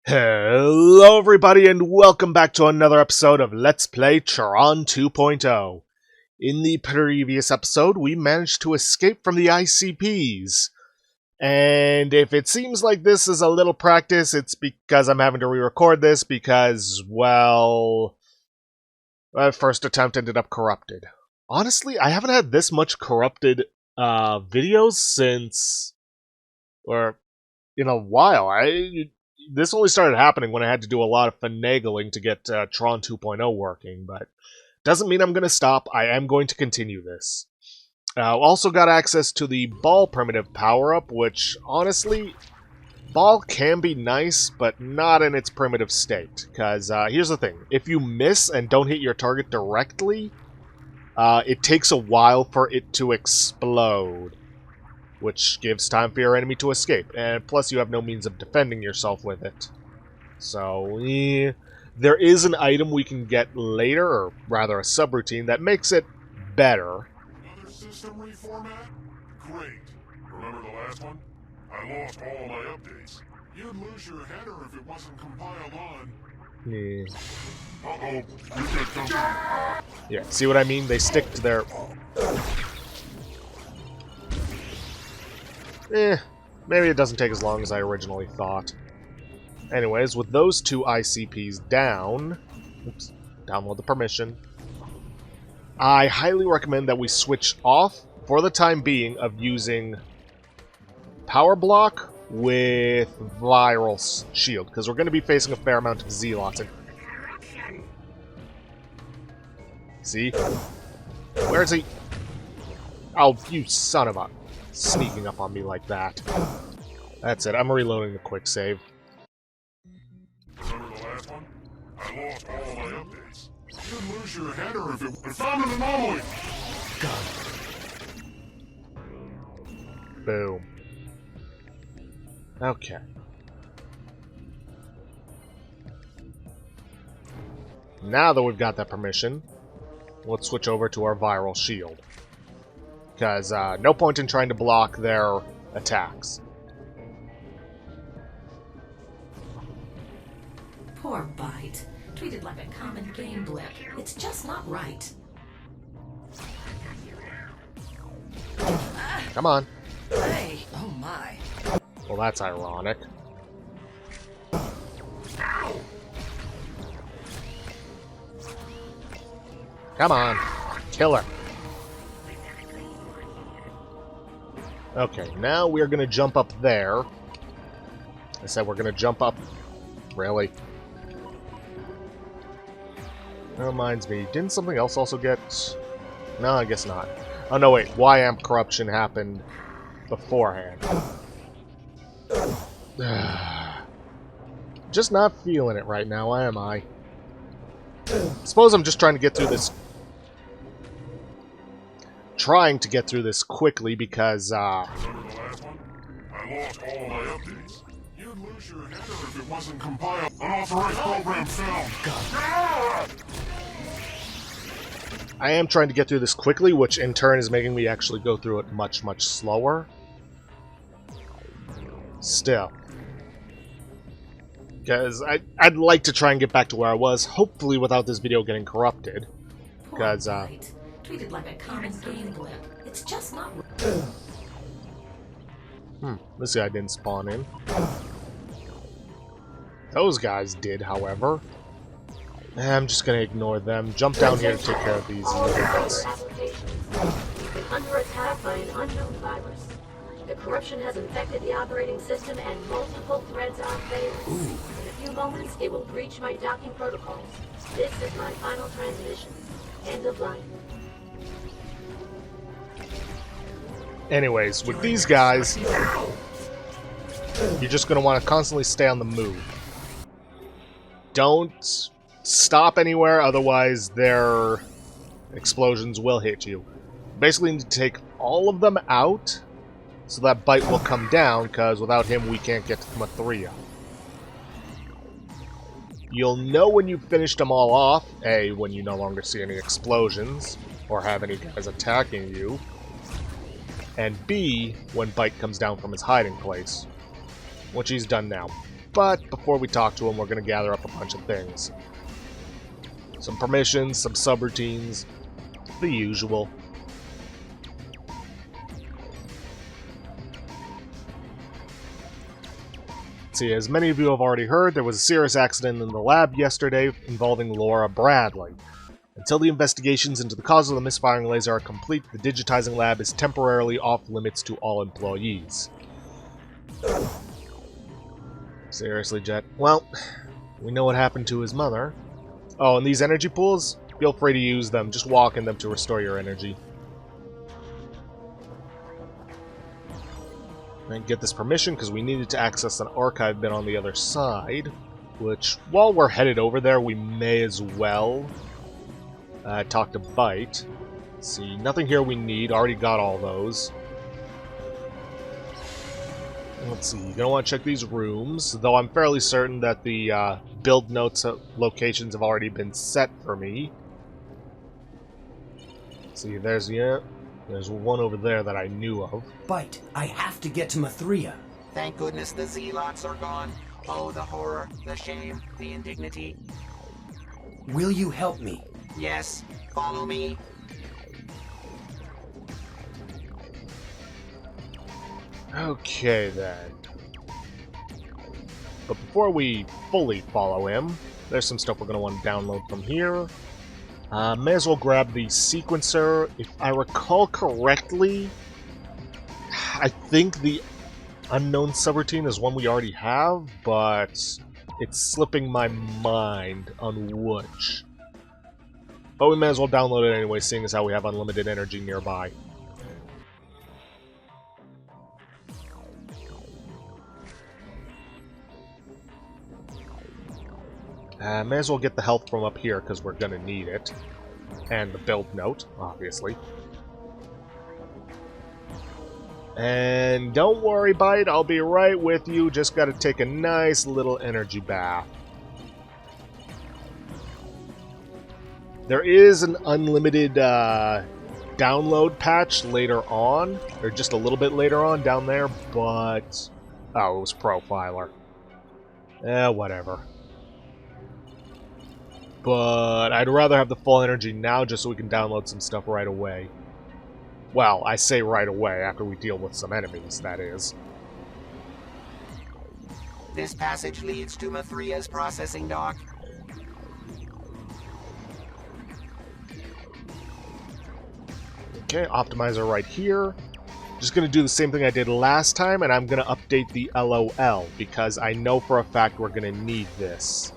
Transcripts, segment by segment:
Hello everybody and welcome back to another episode of Let's Play Tron 2.0. In the previous episode, we managed to escape from the ICPs. And if it seems like this is a little practice, it's because I'm having to re-record this because, well, my first attempt ended up corrupted. Honestly, I haven't had this much corrupted videos since, or in a while. This only started happening when I had to do a lot of finagling to get Tron 2.0 working, but doesn't mean I'm going to stop. I am going to continue this. Also got access to the ball primitive power-up, which, honestly, ball can be nice, but not in its primitive state. Because here's the thing. If you miss and don't hit your target directly, it takes a while for it to explode, which gives time for your enemy to escape, and plus you have no means of defending yourself with it. So, there is an item we can get later, or rather a subroutine, that makes it better. Another system reformat? Great. Remember the last one? I lost all my updates. You'd lose your header if it wasn't compiled on. Uh-oh, you did something. Yeah, see what I mean? They stick to their... maybe it doesn't take as long as I originally thought. Anyways, with those two ICPs down... Oops, download the permission. I highly recommend that we switch off, for the time being, of using Power Block with Viral Shield, because we're going to be facing a fair amount of Zealots. And... See? Where is he? Oh, you son of a... Sneaking up on me like that. That's it, I'm reloading the quick save. Remember the last one? I lost all my updates. You'd lose your header if it... I found an anomaly! Boom. Okay. Now that we've got that permission, let's switch over to our Viral Shield. Because no point in trying to block their attacks. Poor Bite. Treated like a common game blip. It's just not right. Come on. Hey, oh my. Well, that's ironic. Come on. Kill her. Okay, now we're going to jump up there. I said we're going to jump up. Really? That reminds me, didn't something else also get... No, I guess not. Oh, no, wait. Y-amp corruption happened beforehand. Just not feeling it right now, am I? Suppose I'm just trying to get through this... Trying to get through this quickly because, Remember the last one? I lost all my updates. You'd lose your header if it wasn't compiled. Unauthorized program found. I am trying to get through this quickly, which in turn is making me actually go through it much, much slower. Still. Because I'd like to try and get back to where I was, hopefully without this video getting corrupted. Because, Treated like a common game blip. It's just not right. This guy didn't spawn in. Those guys did, however. I'm just gonna ignore them. Jump down here to take care of these units. Under attack by an unknown virus. The corruption has infected the operating system and multiple threads are failing. In a few moments, it will breach my docking protocols. This is my final transmission. End of line. Anyways, with these guys, you're just going to want to constantly stay on the move. Don't stop anywhere, otherwise their explosions will hit you. Basically, you need to take all of them out, so that Bite will come down, because without him we can't get to Mathria. You'll know when you've finished them all off, A, when you no longer see any explosions, or have any guys attacking you, and B, when Bite comes down from his hiding place, which he's done now. but before we talk to him, we're going to gather up a bunch of things. Some permissions, some subroutines, the usual. See, as many of you have already heard, there was a serious accident in the lab yesterday involving Laura Bradley. Until the investigations into the cause of the misfiring laser are complete, the digitizing lab is temporarily off limits to all employees. Seriously, Jet? Well, we know what happened to his mother. Oh, and these energy pools? Feel free to use them. Just walk in them to restore your energy. And get this permission because we needed to access an archive bin on the other side, which, while we're headed over there, we may as well talk to Byte. Let's see, nothing here we need. Already got all those. Let's see, you're going to want to check these rooms, though I'm fairly certain that the build notes locations have already been set for me. Let's see, there's one over there that I knew of. Byte, I have to get to Mithria. Thank goodness the Zealots are gone. Oh, the horror, the shame, the indignity. Will you help me? Yes, follow me. Okay, then. But before we fully follow him, there's some stuff we're going to want to download from here. May as well grab the sequencer. If I recall correctly, I think the unknown subroutine is one we already have, but it's slipping my mind on which. But we may as well download it anyway, seeing as how we have unlimited energy nearby. May as well get the health from up here, because we're going to need it. And the build note, obviously. And don't worry, Byte, I'll be right with you. Just got to take a nice little energy bath. There is an unlimited download patch later on, or just a little bit later on down there, but... Oh, it was Profiler. Whatever. But I'd rather have the full energy now just so we can download some stuff right away. Well, I say right away, after we deal with some enemies, that is. This passage leads to Mithria's processing dock. Okay, optimizer right here. Just going to do the same thing I did last time, and I'm going to update the LOL, because I know for a fact we're going to need this.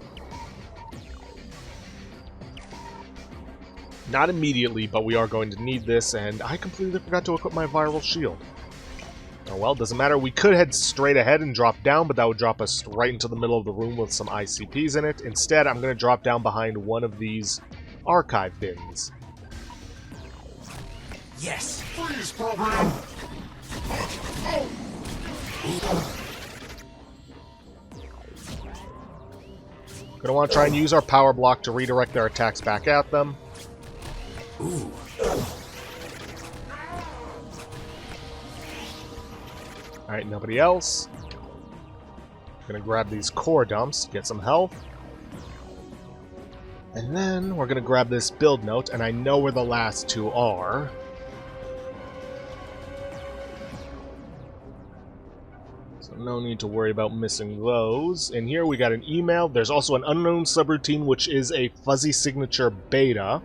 Not immediately, but we are going to need this, and I completely forgot to equip my viral shield. Oh well, doesn't matter. We could head straight ahead and drop down, but that would drop us right into the middle of the room with some ICPs in it. Instead, I'm going to drop down behind one of these archive bins. Yes! Freeze, program! Gonna want to try and use our power block to redirect their attacks back at them. Ooh. Alright, nobody else. Gonna grab these core dumps, get some health. And then we're gonna grab this build note, and I know where the last two are. So no need to worry about missing those. And here we got an email. There's also an unknown subroutine, which is a fuzzy signature beta.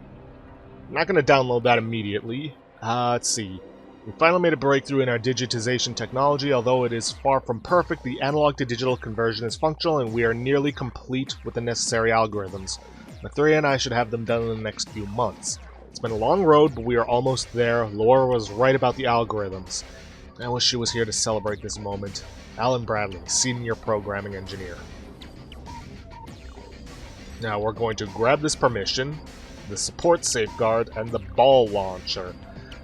I'm not going to download that immediately. Let's see. We finally made a breakthrough in our digitization technology. Although it is far from perfect, the analog to digital conversion is functional, and we are nearly complete with the necessary algorithms. Mithria and I should have them done in the next few months. It's been a long road, but we are almost there. Laura was right about the algorithms. I wish she was here to celebrate this moment. Alan Bradley, Senior Programming Engineer. Now we're going to grab this permission, the support safeguard, and the ball launcher.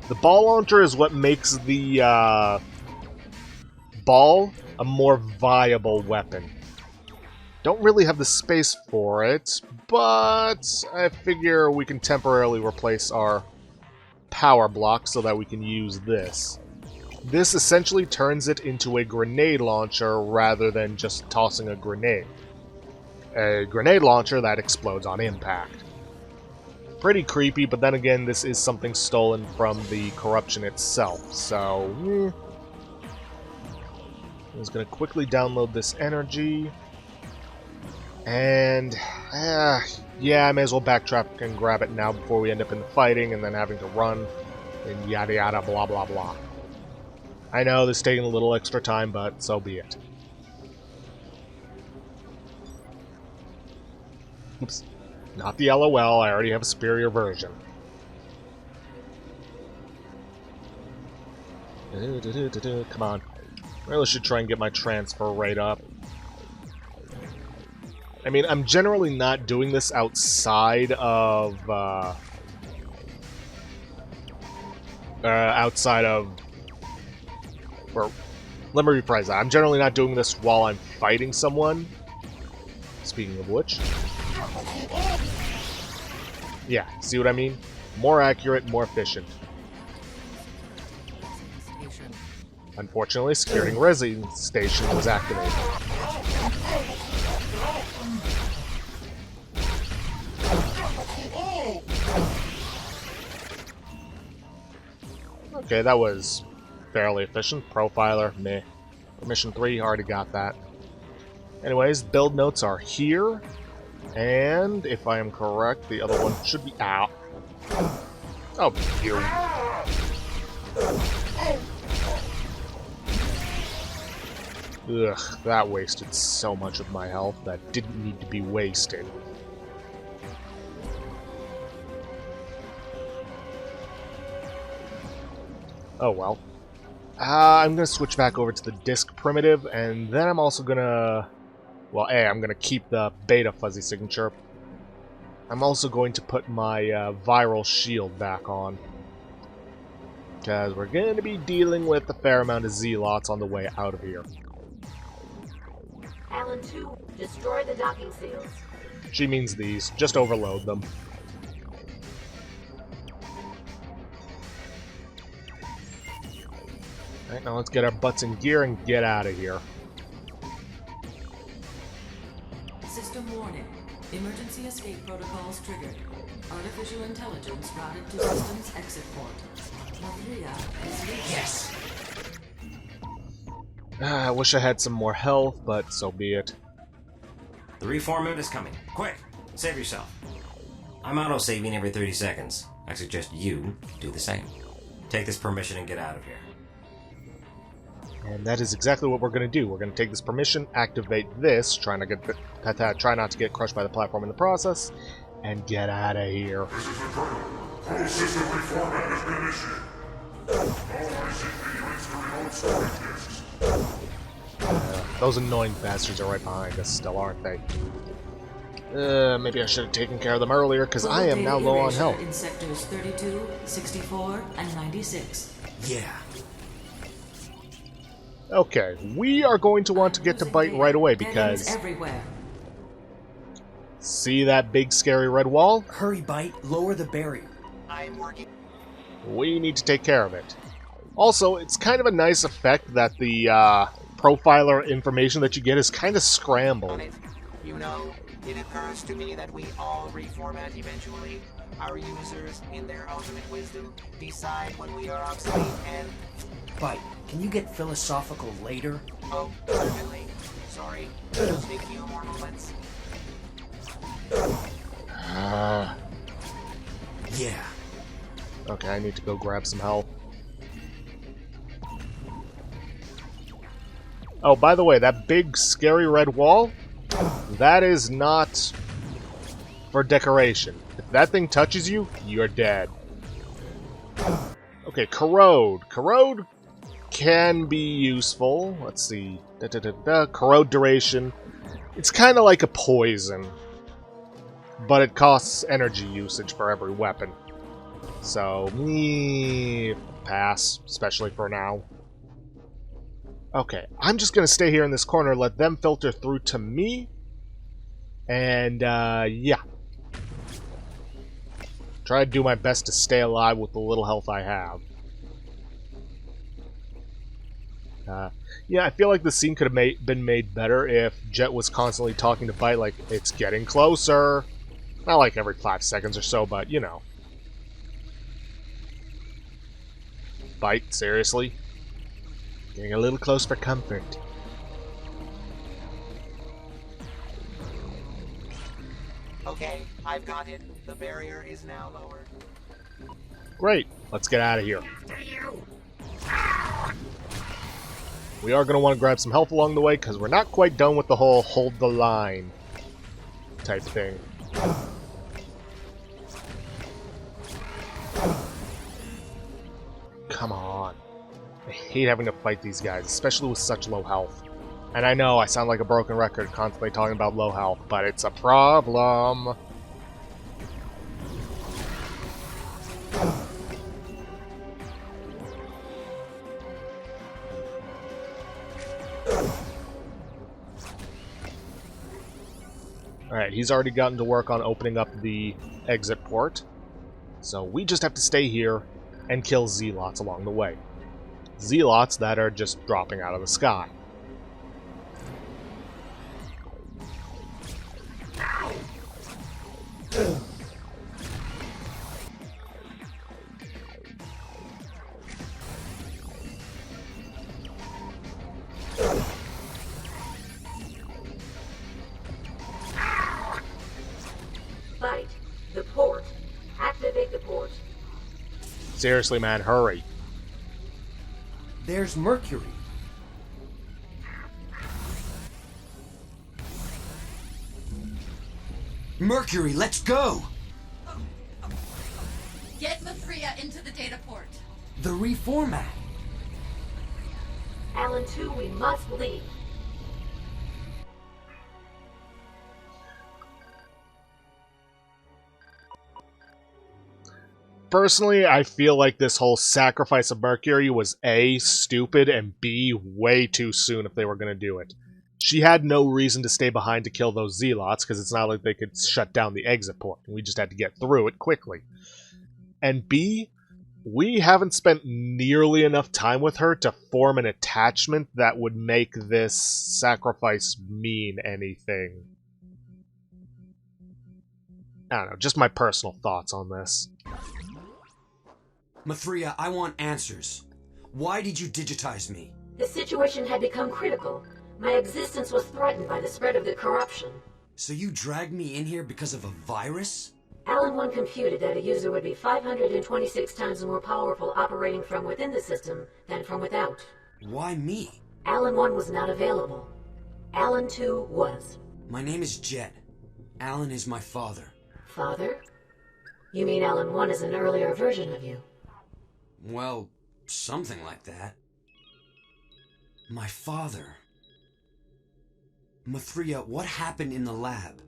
The ball launcher is what makes the ball a more viable weapon. Don't really have the space for it, but I figure we can temporarily replace our power block so that we can use this. This essentially turns it into a grenade launcher rather than just tossing a grenade. A grenade launcher that explodes on impact. Pretty creepy, but then again, this is something stolen from the corruption itself, so... I'm just going to quickly download this energy. And... yeah, I may as well backtrack and grab it now before we end up in the fighting and then having to run and yada yada blah blah blah. I know this is taking a little extra time, but so be it. Oops. Not the LOL, I already have a superior version. Come on. I really should try and get my transfer rate up. I mean, I'm generally not doing this outside of... Or, let me rephrase that. I'm generally not doing this while I'm fighting someone. Speaking of which... Yeah, see what I mean? More accurate, more efficient. Unfortunately, security residing station was activated. Okay, that was fairly efficient. Profiler, meh. Mission 3, already got that. Anyways, build notes are here. And, if I am correct, the other one should be out. Oh, you. Ugh, that wasted so much of my health that didn't need to be wasted. Oh well. I'm gonna switch back over to the disk primitive, and then I'm also gonna... Well, I'm gonna keep the beta fuzzy signature. I'm also going to put my viral shield back on. Because we're going to be dealing with a fair amount of zealots on the way out of here. Alan 2, destroy the docking seals. She means these. Just overload them. Alright, now let's get our butts in gear and get out of here. System warning. Emergency escape protocols triggered. Artificial intelligence routed to system's exit port. Maria is leaving. Yes! I wish I had some more health, but so be it. The reformat is coming. Quick! Save yourself. I'm auto-saving every 30 seconds. I suggest you do the same. Take this permission and get out of here. And that is exactly what we're going to do. We're going to take this permission, activate this, try not to get crushed by the platform in the process, and get out of here. This is the Colonel. Full system reformat has been issued. All ICP units to reload storage disks. Those annoying bastards are right behind us still, aren't they? Maybe I should have taken care of them earlier, because I am now low on health. In sectors 32, 64, and 96. Yeah. Okay, we are going to want to get to Bite right away, because... Everywhere. See that big scary red wall? Hurry, Bite. Lower the barrier. I'm working. We need to take care of it. Also, it's kind of a nice effect that the profiler information that you get is kind of scrambled. You know, it occurs to me that we all reformat eventually. Our users, in their ultimate wisdom, decide when we are obsolete and... Bite, can you get philosophical later? Oh, certainly. Sorry. It'll take a few more moments. Yeah. Okay, I need to go grab some help. Oh, by the way, that big scary red wall, that is not for decoration. If that thing touches you, you're dead. Okay, corrode. Corrode can be useful. Let's see. Corrode duration. It's kind of like a poison, but it costs energy usage for every weapon. So, pass, especially for now. Okay, I'm just going to stay here in this corner, let them filter through to me, and, yeah. Try to do my best to stay alive with the little health I have. Yeah, I feel like the scene could have been made better if Jet was constantly talking to Bite like, it's getting closer. Not like every 5 seconds or so, but, you know. Bite, seriously? Getting a little close for comfort. Okay, I've got it. The barrier is now lowered. Great, let's get out of here. We are going to want to grab some health along the way, because we're not quite done with the whole hold the line type thing. Come on. I hate having to fight these guys, especially with such low health. And I know I sound like a broken record constantly talking about low health, but it's a problem. Alright, he's already gotten to work on opening up the exit port. So we just have to stay here and kill Zealots along the way. Zealots that are just dropping out of the sky. Fight the port. Activate the port. Seriously, man, hurry. There's Mercury. Mercury, let's go! Get Mithria into the data port. The reformat. Alan 2, we must leave. Personally, I feel like this whole sacrifice of Mercury was A, stupid, and B, way too soon if they were going to do it. She had no reason to stay behind to kill those Zealots, because it's not like they could shut down the exit port. We just had to get through it quickly. And B, we haven't spent nearly enough time with her to form an attachment that would make this sacrifice mean anything. I don't know, just my personal thoughts on this. Mithria, I want answers. Why did you digitize me? The situation had become critical. My existence was threatened by the spread of the corruption. So you dragged me in here because of a virus? Alan 1 computed that a user would be 526 times more powerful operating from within the system than from without. Why me? Alan 1 was not available. Alan 2 was. My name is Jet. Alan is my father. Father? You mean Alan 1 is an earlier version of you? Well, something like that. My father. Mithria, what happened in the lab?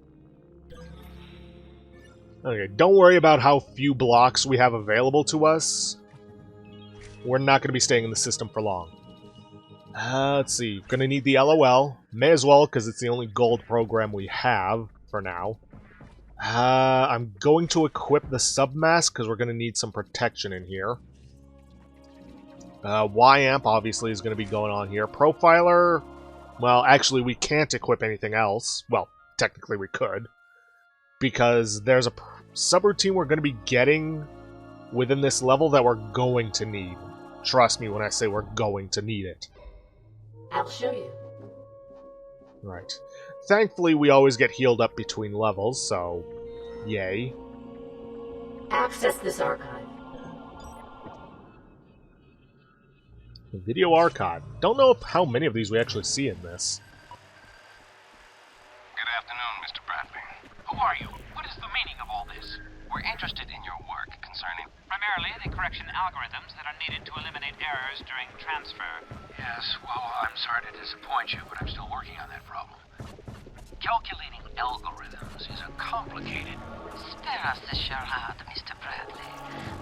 Okay, don't worry about how few blocks we have available to us. We're not going to be staying in the system for long. Let's see. Gonna need the LOL. May as well, because it's the only gold program we have for now. I'm going to equip the submask, because we're going to need some protection in here. Y-Amp, obviously, is going to be going on here. Profiler, well, actually, we can't equip anything else. Well, technically we could. Because there's a subroutine we're going to be getting within this level that we're going to need. Trust me when I say we're going to need it. I'll show you. Right. Thankfully, we always get healed up between levels, so yay. Access this archive. The video archive. Don't know how many of these we actually see in this. Good afternoon, Mr. Bradley. Who are you? What is the meaning of all this? We're interested in your work concerning primarily the correction algorithms that are needed to eliminate errors during transfer. Yes, well, I'm sorry to disappoint you, but I'm still working on that problem. Calculating algorithms is a complicated... Spare us the charade, Mr. Bradley.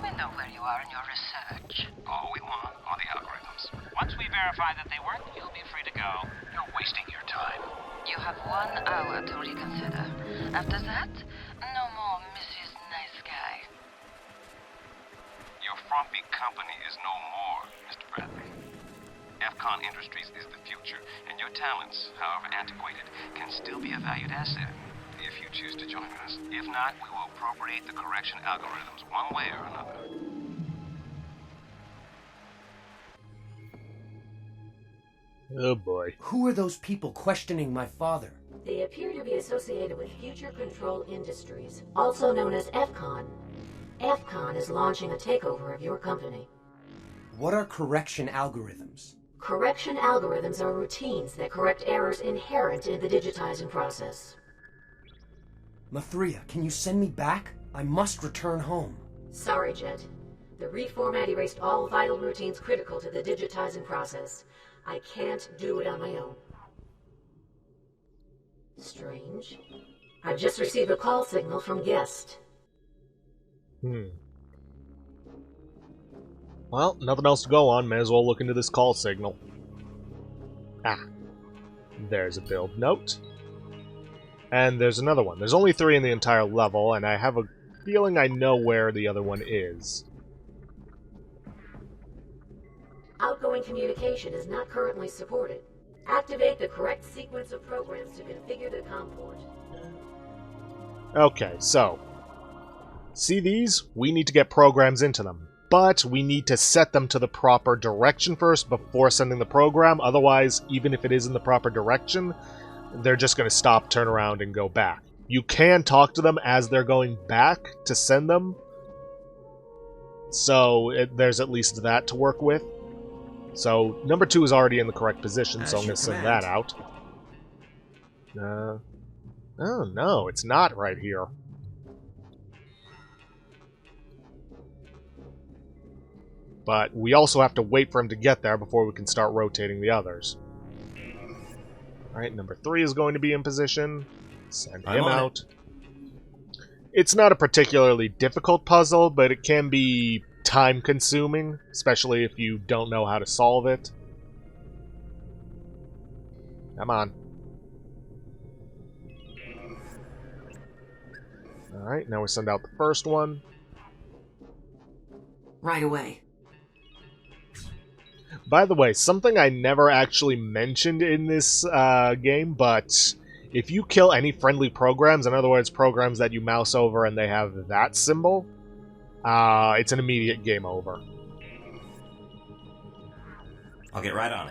We know where you are in your research. All we want are the algorithms. Once we verify that they work, you'll be free to go. You're wasting your time. You have 1 hour to reconsider. After that, no more Mrs. Nice Guy. Your frumpy company is no more, Mr. Bradley. FCON Industries is the future, and your talents, however antiquated, can still be a valued asset if you choose to join us. If not, we will appropriate the correction algorithms one way or another. Oh boy. Who are those people questioning my father? They appear to be associated with Future Control Industries, also known as FCON. FCON is launching a takeover of your company. What are correction algorithms? Correction algorithms are routines that correct errors inherent in the digitizing process. Mathria, can you send me back? I must return home. Sorry, Jet. The reformat erased all vital routines critical to the digitizing process. I can't do it on my own. Strange. I've just received a call signal from Guest. Well, nothing else to go on. May as well look into this call signal. Ah. There's a build note. And there's another one. There's only 3 in the entire level, and I have a feeling I know where the other one is. Outgoing communication is not currently supported. Activate the correct sequence of programs to configure the COM port. Okay, so. See these? We need to get programs into them. But we need to set them to the proper direction first before sending the program. Otherwise, even if it is in the proper direction, they're just going to stop, turn around, and go back. You can talk to them as they're going back to send them. So there's at least that to work with. So number 2 is already in the correct position, so I'm going to send that out. Oh no, it's not right here. But we also have to wait for him to get there before we can start rotating the others. Alright, number 3 is going to be in position. Send him out. It's not a particularly difficult puzzle, but it can be time-consuming, especially if you don't know how to solve it. Come on. Alright, now we send out the first one. Right away. By the way, something I never actually mentioned in this game, but if you kill any friendly programs, in other words, programs that you mouse over and they have that symbol, it's an immediate game over. I'll get right on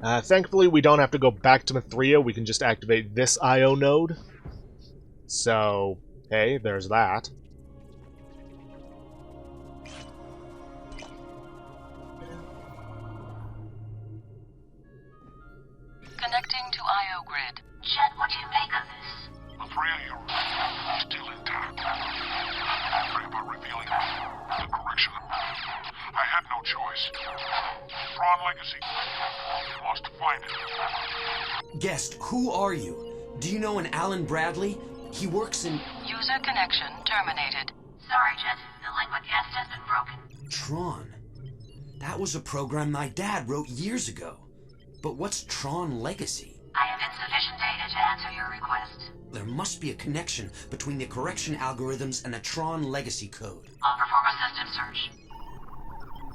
it. Thankfully, we don't have to go back to Mathria. We can just activate this I.O. node. So, hey, there's that. Connecting to I.O. grid. Jet, what do you make of this? Mathria, you're still intact. Sorry about revealing the correction. I had no choice. Tron Legacy. You must find it. Guest, who are you? Do you know an Alan Bradley? He works in... User connection terminated. Sorry, Jet. The link with Guest has been broken. Tron. That was a program my dad wrote years ago. But what's Tron Legacy? I have insufficient data to answer your request. There must be a connection between the correction algorithms and the Tron Legacy code. I'll perform a system search.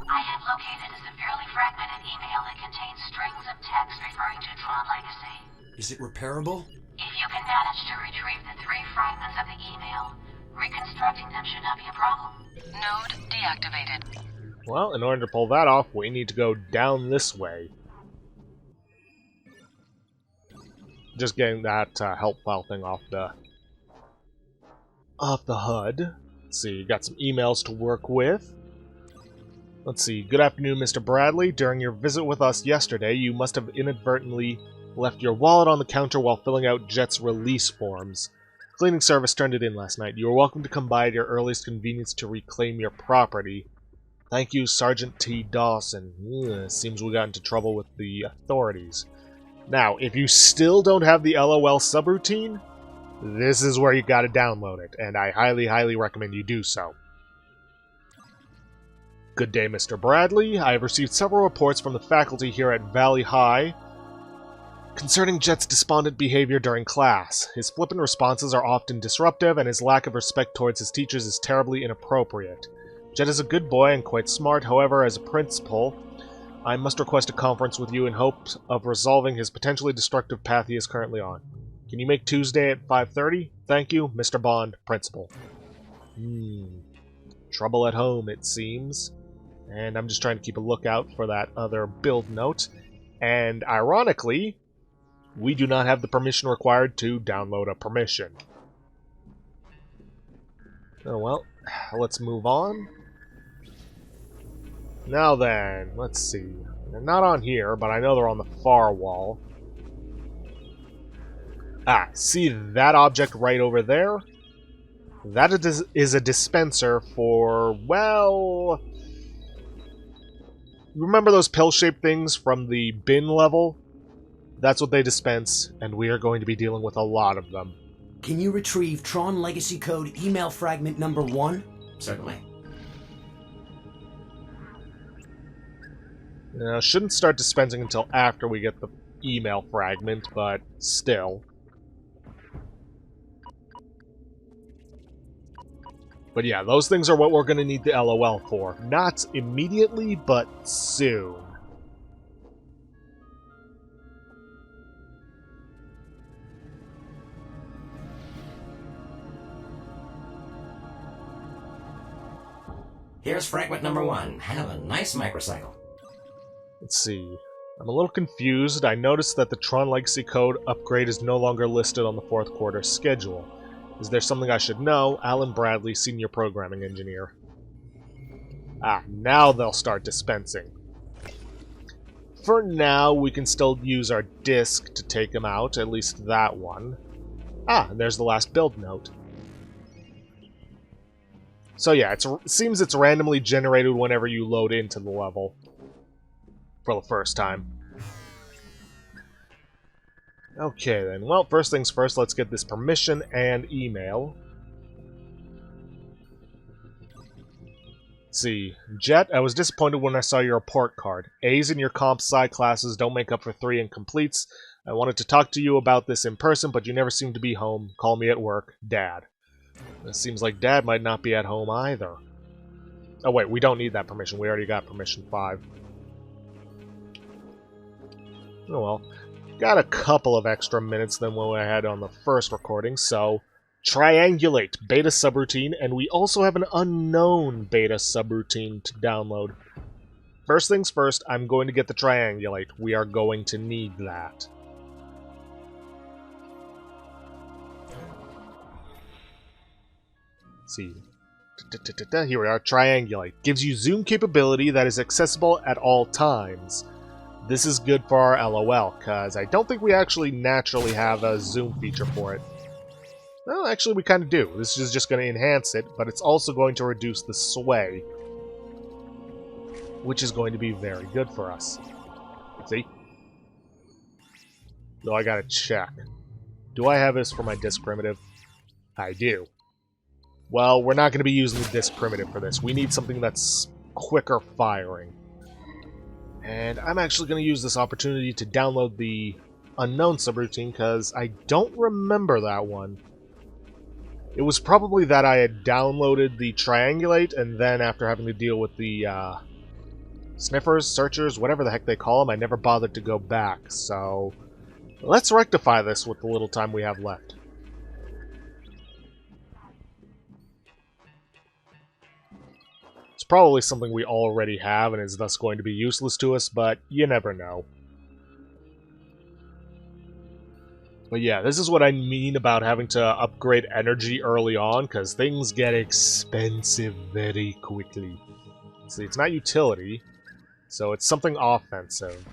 I have located a severely fragmented email that contains strings of text referring to Tron Legacy. Is it repairable? If you can manage to retrieve the 3 fragments of the email, reconstructing them should not be a problem. Node deactivated. Well, in order to pull that off, we need to go down this way. Just getting that help file thing off the HUD. Let's see, got some emails to work with. Let's see. Good afternoon, Mr. Bradley. During your visit with us yesterday, you must have inadvertently left your wallet on the counter while filling out Jet's release forms. Cleaning service turned it in last night. You are welcome to come by at your earliest convenience to reclaim your property. Thank you, Sergeant T. Dawson. Seems we got into trouble with the authorities. Now, if you still don't have the LOL subroutine, this is where you gotta download it, and I highly, highly recommend you do so. Good day, Mr. Bradley. I have received several reports from the faculty here at Valley High concerning Jet's despondent behavior during class. His flippant responses are often disruptive, and his lack of respect towards his teachers is terribly inappropriate. Jet is a good boy and quite smart, however, as a principal, I must request a conference with you in hopes of resolving his potentially destructive path he is currently on. Can you make Tuesday at 5:30? Thank you, Mr. Bond, Principal. Trouble at home, it seems. And I'm just trying to keep a lookout for that other build note. And ironically, we do not have the permission required to download a permission. Oh well, let's move on. Now then, let's see. They're not on here, but I know they're on the far wall. Ah, see that object right over there? That is a dispenser for, well... Remember those pill-shaped things from the bin level? That's what they dispense, and we are going to be dealing with a lot of them. Can you retrieve Tron Legacy Code email fragment number 1? Certainly. Shouldn't start dispensing until after we get the email fragment, but still. But yeah, those things are what we're going to need the LOL for. Not immediately, but soon. Here's fragment number 1. Have a nice microcycle. Let's see. I'm a little confused. I noticed that the Tron Legacy Code upgrade is no longer listed on the 4th quarter schedule. Is there something I should know? Alan Bradley, Senior Programming Engineer. Ah, now they'll start dispensing. For now, we can still use our disk to take them out, at least that one. Ah, and there's the last build note. So yeah, it seems it's randomly generated whenever you load into the level. For the first time. Okay then, well, first things first, let's get this permission and email. Let's see. Jet, I was disappointed when I saw your report card. A's in your comp sci classes don't make up for 3 incompletes. I wanted to talk to you about this in person, but you never seem to be home. Call me at work. Dad. It seems like Dad might not be at home either. Oh wait, we don't need that permission. We already got permission 5. Oh well. Got a couple of extra minutes than what I had on the first recording, so... Triangulate, beta subroutine, and we also have an unknown beta subroutine to download. First things first, I'm going to get the triangulate. We are going to need that. Let's see. Here we are, triangulate. Gives you zoom capability that is accessible at all times. This is good for our LOL, because I don't think we actually naturally have a zoom feature for it. Well, actually we kind of do. This is just going to enhance it, but it's also going to reduce the sway. Which is going to be very good for us. See? Though I gotta check. Do I have this for my disk primitive? I do. Well, we're not going to be using the disk primitive for this. We need something that's quicker firing. And I'm actually going to use this opportunity to download the unknown subroutine, because I don't remember that one. It was probably that I had downloaded the triangulate, and then after having to deal with the sniffers, searchers, whatever the heck they call them, I never bothered to go back. So let's rectify this with the little time we have left. It's probably something we already have and is thus going to be useless to us, but you never know. But yeah, this is what I mean about having to upgrade energy early on, because things get expensive very quickly. See, it's not utility, so it's something offensive.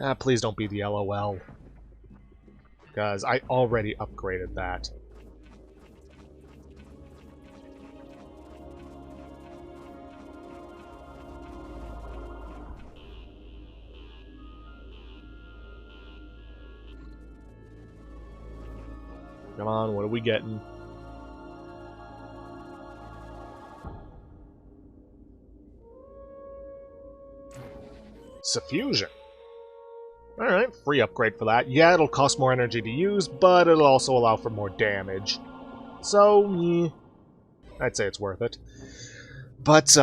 Ah, please don't be the LOL. Because I already upgraded that. Come on, what are we getting? Suffusion. Alright, free upgrade for that. Yeah, it'll cost more energy to use, but it'll also allow for more damage. So, I'd say it's worth it. But,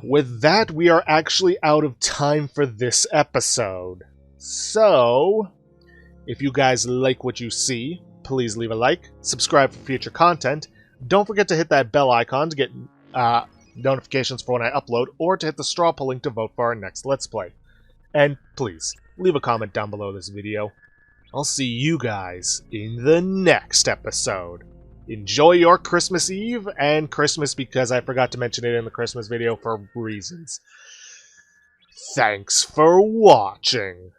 with that, we are actually out of time for this episode. So, if you guys like what you see, please leave a like, subscribe for future content, don't forget to hit that bell icon to get notifications for when I upload, or to hit the straw poll link to vote for our next Let's Play. And please, leave a comment down below this video. I'll see you guys in the next episode. Enjoy your Christmas Eve and Christmas, because I forgot to mention it in the Christmas video for reasons. Thanks for watching.